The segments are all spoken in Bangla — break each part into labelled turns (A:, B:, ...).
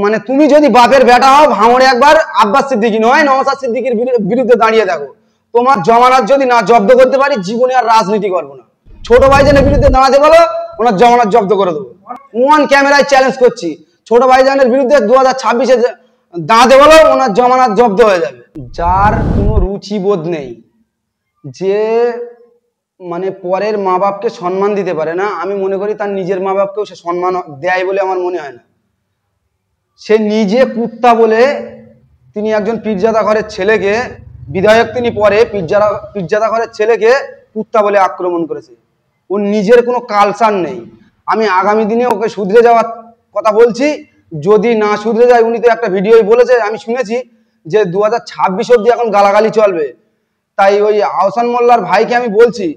A: মানে তুমি যদি বাপের বেটা হও ভাঙড়ে একবার আব্বাস সিদ্দিকী নয় নওশাদ সিদ্দিকীর বিরুদ্ধে দাঁড়িয়ে দেখো। তোমার জমানত যদি না জব্দ করতে পারি জীবনে আর রাজনীতি করবো না। ছোট ভাইজানের বিরুদ্ধে দাঁড়াতে বলো, ওনার জমানত জব্দ করে দেবো। ওয়ান ক্যামেরায় চ্যালেঞ্জ করছি, ছোট ভাইজানের বিরুদ্ধে 2026-এ দাঁড়াতে বলো, ওনার জমানত জব্দ হয়ে যাবে। যার কোনো রুচিবোধ নেই, যে মানে পরের মা বাপকে সম্মান দিতে পারে না, আমি মনে করি তার নিজের মা বাপকেও সে সম্মান দেয় বলে আমার মনে হয় না। সে নিজে কুত্তা বলে তিনি একজন পীরজাদা ঘরের ছেলেকে, বিধায়ক তিনি, পরে পীরজাদা ঘরের ছেলেকে কুত্তা বলে আক্রমণ করেছে। ওর নিজের কোনো কালচার নেই। আমি আগামী দিনে ওকে শুধরে যাওয়ার কথা বলছি, যদি না শুধরে যায়, উনি তো একটা ভিডিওই বলেছে, আমি শুনেছি যে 2026 অব্দি এখন গালাগালি চলবে। তাই ওই আহসান মোল্লার ভাইকে আমি বলছি,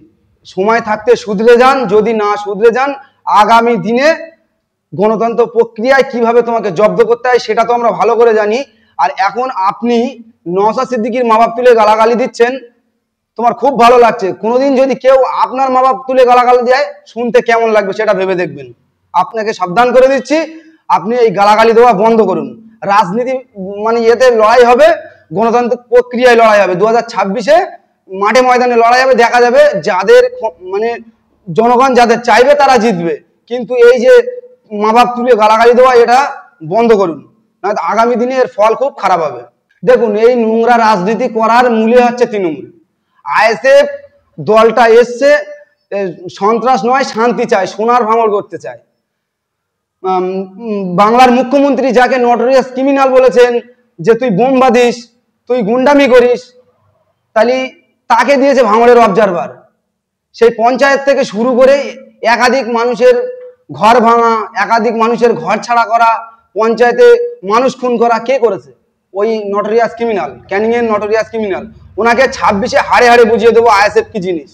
A: সময় থাকতে শুধরে যান, যদি না শুধরে যান আগামী দিনে গণতন্ত্র প্রক্রিয়ায় কিভাবে তোমাকে জব্দ করতে হয় সেটা তো আমরা ভালো করে জানি। আর এখন আপনি নওশাদ সিদ্দিকীর মা বাপ তুলে গালাগালি দিচ্ছেন, তোমার খুব ভালো লাগছে। কোনোদিন যদি কেউ আপনার মা বাপ তুলে গালাগালি দেয়, শুনতে কেমন লাগবে সেটা ভেবে দেখবেন। আপনাকে সাবধান করে দিচ্ছি, আপনি এই গালাগালি দেওয়া বন্ধ করুন। রাজনীতি মানে এতে লড়াই হবে, গণতন্ত্র প্রক্রিয়ায় লড়াই হবে। 2026-এ মাঠে ময়দানে লড়াই হবে, দেখা যাবে যাদের মানে জনগণ যাদের চাইবে তারা জিতবে। কিন্তু এই যে মা বাপ তুলে গালাগালি দেওয়া, এটা বন্ধ করুন, না আগামী দিনে এর ফল খুব খারাপ হবে। দেখুন, এই নোংরা রাজনীতি করার মূলে হচ্ছে তৃণমূল। আইএসএফ দলটা এসছে সন্ত্রাস নয়, শান্তি চায়, সোনার ভাঙড় করতে চায়। বাংলার মুখ্যমন্ত্রী যাকে নটোরিয়াস ক্রিমিনাল বলেছেন, যে তুই বোম বাঁধিস, তুই গুন্ডামি করিস, তাহলে তাকে দিয়েছে ভাঙড়ের অবজারভার। সেই পঞ্চায়েত থেকে শুরু করে একাধিক মানুষের ঘর ভাঙা, একাধিক মানুষের ঘর ছাড়া করা, পঞ্চায়েতে মানুষ খুন করা কে করেছে? ওই নটোরিয়াস ক্রিমিনাল, ক্যানিংয়ের নটোরিয়াস ক্রিমিনাল। ওনাকে 26-এ হাড়ে হাড়ে বুঝিয়ে দেবো আইএসএফ কি জিনিস।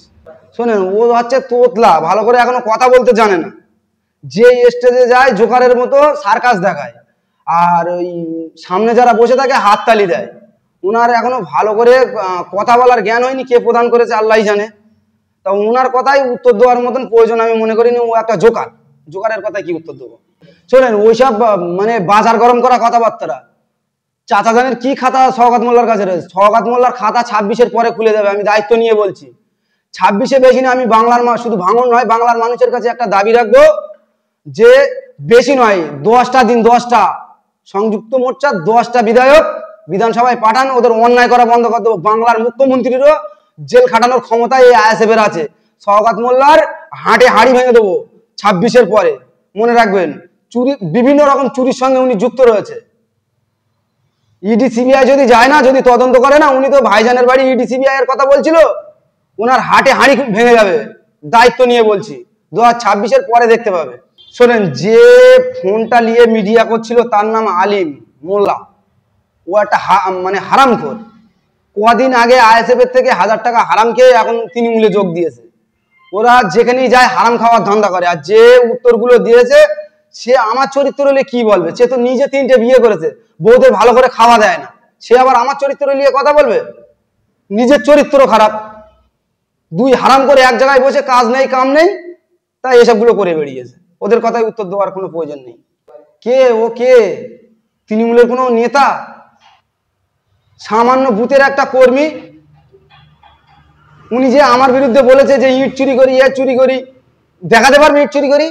A: শোনেন, ও হচ্ছে তোতলা, ভালো করে এখনো কথা বলতে জানে না। যে স্টেজে যায় জোকারের মতো সার্কাস দেখায়, আর ওই সামনে যারা বসে থাকে হাততালি দেয়। ওনার এখনো ভালো করে কথা বলার জ্ঞান হয়নি, কে প্রদান করেছে আল্লাহই জানে। তা ওনার কথাই উত্তর দেওয়ার মতন প্রয়োজন আমি মনে করিনি। ও একটা জোকার, জোকারের কথায় কি উত্তর দেবো? শোনেন, ওইসব মানে বাজার গরম করা কথাবার্তা, চাচা জানের কি খাতা শওকত মোল্লার কাছে রয়েছে? শওকত মোল্লার খাতা 26-এর পরে খুলে যাবে, আমি দায়িত্ব নিয়ে বলছি। 26-এ বেশি না, আমি বাংলার শুধু ভাঙড় নয়, বাংলার মানুষের কাছে একটা দাবি রাখবো, যে বেশি নয়, 10টা দিন, 10টা সংযুক্ত মোর্চার 10টা বিধায়ক বিধানসভায় পাঠান, ওদের অন্যায় করা বন্ধ করে দেবো। বাংলার মুখ্যমন্ত্রীরও জেল খাটানোর ক্ষমতা এই আইএসএফের আছে। শওকত মোল্লার হাটে হাড়ি ভেঙে দেবো 26-এর পরে, মনে রাখবেন। চুরি, বিভিন্ন রকম চুরির সঙ্গে উনি যুক্ত রয়েছে। ইডি সিবিআই যদি যায় না, যদি তদন্ত করে না, উনি তো ভাইজানের বাড়ি ইডি সিবিআই এর কথা বলছিল, ওনার হাটে হাড়ি ভেঙে যাবে, দায়িত্ব নিয়ে বলছি। 2026-এর পরে দেখতে পাবে। শোনেন, যে ফোনটা নিয়ে মিডিয়া করছিল তার নাম আলিম মোল্লা, ও একটা মানে হারামখোর। কদিন আগে আইএসএফ এর থেকে 1000 টাকা হারাম খেয়ে এখন তৃণমূলে যোগ দিয়েছে। ওরা যেখানেই যায় হারাম খাওয়ার ধান্দা করে। আর যে উত্তরগুলো দিয়েছে, সে আমার চরিত্র নিয়ে কি বলবে? সে তো নিজে 3টে বিয়ে করেছে, বউদের ভালো করে খাওয়া দেয় না, সে আবার আমার চরিত্র নিয়ে কথা বলবে? নিজের চরিত্র খারাপ। দুই হারাম করে এক জায়গায় বসে, কাজ নেই কাম নেই, তাই এসবগুলো করে বেরিয়েছে। ওদের কথায় উত্তর দেওয়ার কোনো প্রয়োজন নেই। কে ও? কে? তৃণমূলের কোনো নেতা? সামান্য বুথের একটা কর্মী। উনি যে আমার বিরুদ্ধে বলেছে যে ইট চুরি করি, ইট চুরি করি, দেখাতে পারবে ইট চুরি করি?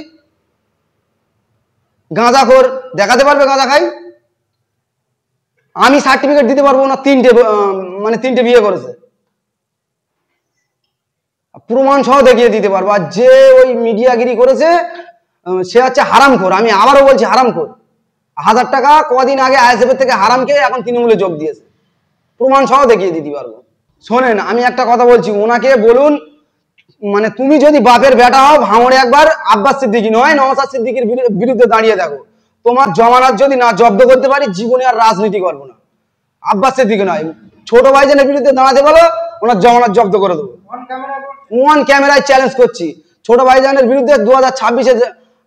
A: গাঁজাখোর, দেখাতে পারবে গাঁজা খাই? আমি সার্টিফিকেট দিতে পারবো না 3টে বিয়ে করেছে, প্রমাণ সহ দেখিয়ে দিতে পারবো। আর যে ওই মিডিয়াগিরি করেছে সে হচ্ছে হারামখোর। আমি আবারও বলছি, হারামখোর। 1000 টাকা কদিন আগে আইএসএফ এর থেকে হারাম খেয়ে এখন তৃণমূলে যোগ দিয়েছে, প্রমাণ সহ দেখিয়ে দিতে পারবো। শোনেন, আমি একটা কথা বলছি, ওনাকে বলুন, মানে তুমি যদি বাপের বেটা হও ভাঙড়ে একবার আব্বাস সিদ্দিকী নয় নওশাদ সিদ্দিকীর বিরুদ্ধে দাঁড়িয়ে দেখো। তোমার জমানত যদি না জব্দ করতে পারি জীবনে আর রাজনীতি করবো না। আব্বাস সিদ্দিকী নয়, ছোট ভাইজানের বিরুদ্ধে দাঁড়াতে বলো, ওনার জমানত জব্দ করে দেবো। ওয়ান ক্যামেরায় চ্যালেঞ্জ করছি, ছোট ভাইজানের বিরুদ্ধে 2026-এ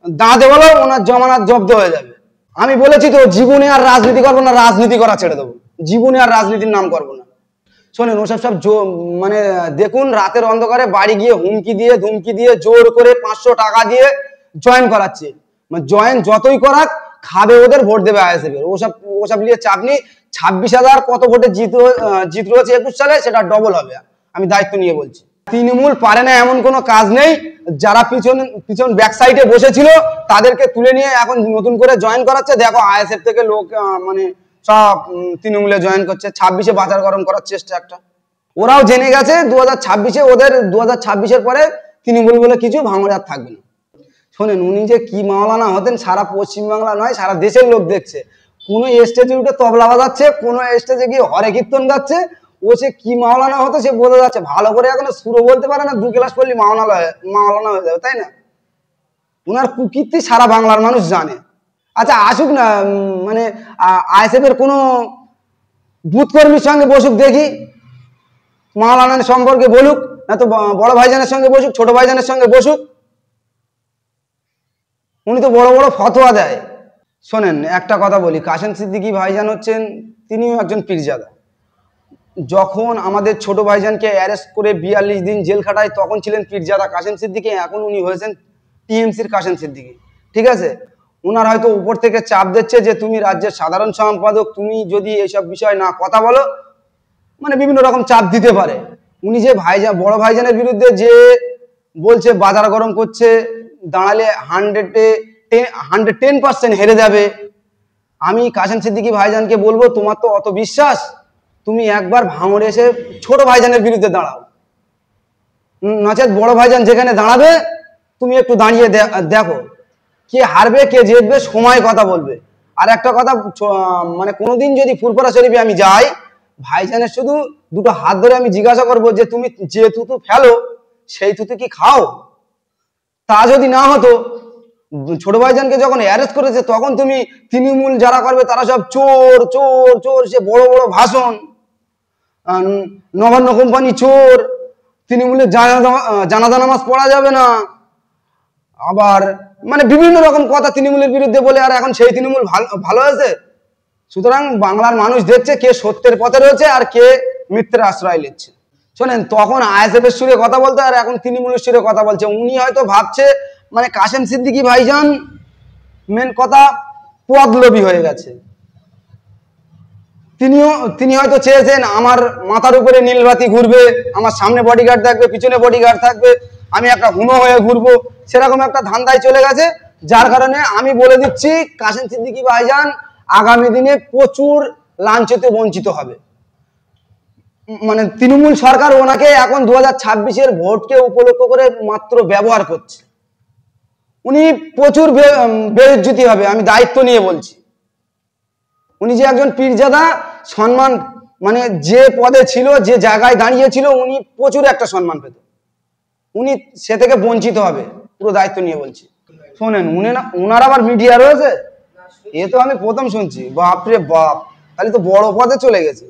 A: দাঁড়াতে বলো, ওনার জমানত জব্দ হয়ে যাবে। আমি বলেছি তো, জীবনে আর রাজনীতি করবো না, রাজনীতি করা ছেড়ে দেবো, জীবনে আর রাজনীতির নাম করবো না। শোনেন, ওসব সব মানে দেখুন, রাতের অন্ধকারে বাড়ি গিয়ে হুমকি দিয়ে ধুমকি দিয়ে জোর করে 500 টাকা দিয়ে জয়েন করাচ্ছে। মানে জয়েন যতই করাক, খাবে ওদের, ভোট দেবে আইএসএফ এর। ওসব ওসব নিয়ে চাপ নেই। 26,000 কত ভোটে জিত রয়েছে 21 সালে, সেটা ডবল হবে, আমি দায়িত্ব নিয়ে বলছি। তৃণমূল পারে না এমন কোনো কাজ নেই। যারা পিছন ব্যাক সাইডে বসেছিল তাদেরকে তুলে নিয়ে এখন নতুন করে জয়েন করাচ্ছে। দেখো আইএসএফ থেকে লোক মানে সব তৃণমূলে জয়েন করছে, 26-এ বাজার গরম করার চেষ্টা একটা। ওরাও জেনে গেছে 2026-এ ওদের 2026-এর পরে তৃণমূল বলে কিছু ভাঙড়ে আর থাকবে না। শোনেন, উনি যে কি মাওলানা হতেন সারা পশ্চিমবাংলা নয় সারা দেশের লোক দেখছে। কোনো স্টেজে উঠে তবলা বাজাচ্ছে, কোনো স্টেজে গিয়ে হরে কীর্তন গাচ্ছে, ও সে কি মাওলানা হতো সে বোঝা যাচ্ছে। ভালো করে এখনো সুরও বলতে পারে না, 2 ক্লাস পড়লে মাওলানা হয়ে যাবে, তাই না? ওনার কুকীর্তি সারা বাংলার মানুষ জানে। আচ্ছা আসুক না, মানে আইএসএফ এর কোনো বুথ কর্মীর সঙ্গে বসুক, দেখি মাওলানার সম্পর্কে বলুক, না তো বড় ভাইজানের সঙ্গে বসুক, ছোট ভাইজানের সঙ্গে বসুক। উনি তো বড় বড় ফতোয়া দেয়। শোনেন, একটা কথা বলি, কাশেম সিদ্দিকী ভাইজান হচ্ছেন, তিনিও একজন পীরজাদা। যখন আমাদের ছোট ভাইজানকে অ্যারেস্ট করে 42 দিন জেল খাটায়, তখন ছিলেন পীরজাদা কাশেম সিদ্দিকী, এখন উনি হয়েছেন টিএমসির কাশেম সিদ্দিকী। ঠিক আছে, ওনার হয়তো উপর থেকে চাপ দিচ্ছে যে তুমি রাজ্যের সাধারণ সম্পাদক, তুমি যদি এইসব বিষয় না কথা বলো, মানে বিভিন্ন রকম চাপ দিতে পারে। উনি যে বড় ভাইজানের বিরুদ্ধে যে বলছে বাজার গরম করছে, দাঁড়ালে 110% হেরে যাবে, আমি কাশেম সিদ্দিকী ভাইজানকে বলবো তোমার তো অত বিশ্বাস, তুমি একবার ভাঙড়ে এসে ছোট ভাইজানের বিরুদ্ধে দাঁড়াও, নচেত বড় ভাইজান যেখানে দাঁড়াবে তুমি একটু দাঁড়িয়ে দেখো, কে হারবে কে জিতবে সময় কথা বলবে। আর একটা কথা, মানে কোনোদিন যদি ফুরফুরা শরীফে আমি যাই, ভাইজানের শুধু দুটো হাত ধরে আমি জিজ্ঞাসা করবো যে তুমি যে থুতু ফেলো সেই থুতু কি খাও? তা যদি না হতো, ছোট ভাইজানকে যখন অ্যারেস্ট করেছে তখন তুমি তৃণমূল যারা করবে তারা সব চোর চোর চোর, সে বড় বড় ভাষণ, নবান্ন কোম্পানি চোর, তৃণমূলের জানাজা নামাজ পড়া যাবে না, আবার মানে বিভিন্ন রকম কথা তৃণমূলের বিরুদ্ধে বলে, আর এখন সেই তৃণমূল ভালো হয়েছে। সুতরাং বাংলার মানুষ দেখছে কে সত্যের পথে রয়েছে আর কে মিথ্যের আশ্রয় নিচ্ছে। শোনেন, তখন আইএসএফ এর সুরে কথা বলতে আর এখন তৃণমূলের সুরে কথা বলছে। উনি হয়তো ভাবছে মানে কাশেম সিদ্দিকী ভাইজান মেন কথা পদলোভী হয়ে গেছে। তিনি হয়তো চেয়েছেন আমার মাথার উপরে নীলবাতি ঘুরবে, আমার সামনে বডিগার্ড থাকবে, পিছনে বডিগার্ড থাকবে, আমি একটা হুনো হয়ে ঘুরবো, সেরকম একটা ধান্দায় চলে গেছে। যার কারণে আমি বলে দিচ্ছি কাশেম সিদ্দিকী ভাইজান আগামী দিনে প্রচুর লাঞ্ছতে বঞ্চিত হবে। মানে তৃণমূল সরকার ওনাকে এখন 2026-এর ভোটকে উপলক্ষ করে মাত্র ব্যবহার করছে। উনি প্রচুর বেইজ্জতি হবে, আমি দায়িত্ব নিয়ে বলছি। উনি যে একজন পীরজাদা, সম্মান মানে যে পদে ছিল, যে জায়গায় দাঁড়িয়েছিল, উনি প্রচুর একটা সম্মান পেত, উনি সে থেকে বঞ্চিত হবে, পুরো দায়িত্ব নিয়ে বলছি। শোনেন, উনার আবার মিডিয়া রয়েছে, এ তো আমি প্রথম শুনছি। বাপরে বাপ, তাহলে তো বড় পদে চলে গেছে,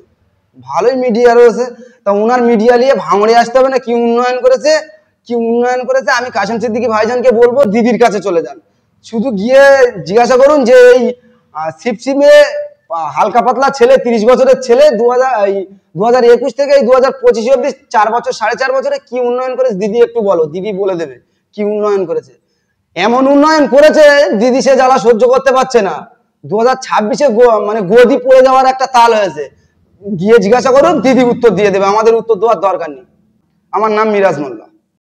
A: ভালোই মিডিয়া রয়েছে। তা উনার মিডিয়া নিয়ে ভাঙড়ে আসতে হবে না, কি উন্নয়ন করেছে কি উন্নয়ন করেছে। আমি কাশেম সিদ্দিকী ভাইজানকে বলবো দিদির কাছে চলে যান, শুধু গিয়ে জিজ্ঞাসা করুন যে এই সিপসিমে হালকা পাতলা ছেলে, 30 বছরের ছেলে 2021 থেকে এই 2025 অব্দি 4 বছর 4.5 বছরে কি উন্নয়ন করেছে দিদি একটু বলো, দিদি বলে দেবে কি উন্নয়ন করেছে। এমন উন্নয়ন করেছে দিদি সে জ্বালা সহ্য করতে পারছে না। 2026-এ মানে গদি পড়ে যাওয়ার একটা তাল হয়েছে, গিয়ে জিজ্ঞাসা করুন, দিদি উত্তর দিয়ে দেবে, আমাদের উত্তর দেওয়ার দরকার নেই। আমার নাম মিরাজ মোল্লা।